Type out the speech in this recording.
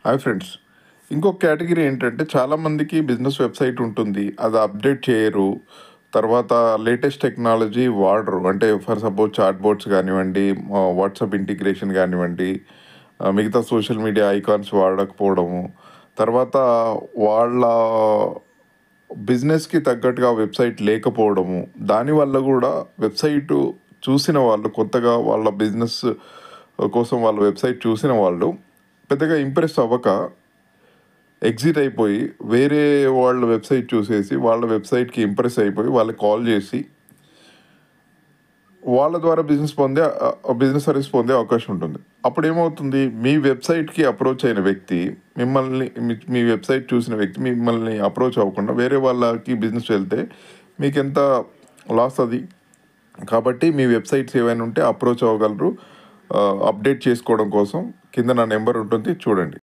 Hi friends. ఇంకొక category ఏంటంటే చాలామందికి బిజినెస్ వెబ్సైట్ ఉంటుంది. అది అప్డేట్ చేయరు. తర్వాత లేటెస్ట్ టెక్నాలజీ వాడరు. అంటే ఫర్ సపోజ్ చాట్ బోట్స్ గానివ్వండి, వాట్సాప్ ఇంటిగ్రేషన్ గానివ్వండి, మిగతా సోషల్ మీడియా ఐకాన్స్ వాడకపోవడము. తర్వాత వాళ్ళ బిజినెస్‌కి తగ్గట్టుగా వెబ్సైట్ లేకపోవడము. దానివల్ల గూడా వెబ్సైటు చూసిన వాళ్ళు కొత్తగా వాళ్ళ బిజినెస్ కోసం వాళ్ళ వెబ్సైట్ చూసిన వాళ్ళు పెద్దగా ఇంప్రెస్ అవ్వక ఎగ్జిట్ అయిపోయి వేరే వాళ్ళ వెబ్సైట్ చూసేసి వాళ్ళ వెబ్సైట్‌కి ఇంప్రెస్ అయిపోయి వాళ్ళకి కాల్ చేసి వాళ్ళ ద్వారా బిజినెస్ సర్వీస్ పొందే అవకాశం ఉంటుంది. అప్పుడేమవుతుంది, మీ వెబ్సైట్‌కి అప్రోచ్ అయిన వ్యక్తి మిమ్మల్ని మీ వెబ్సైట్ చూసిన వ్యక్తి మిమ్మల్ని అప్రోచ్ అవ్వకుండా వేరే వాళ్ళకి బిజినెస్ వెళ్తే మీకెంత లాస్ అది. కాబట్టి మీ వెబ్సైట్స్ ఏవైనా ఉంటే అప్రోచ్ అవ్వగలరు. అప్డేట్ చేసుకోవడం కోసం కింద నా నెంబర్ ఉంటుంది, చూడండి.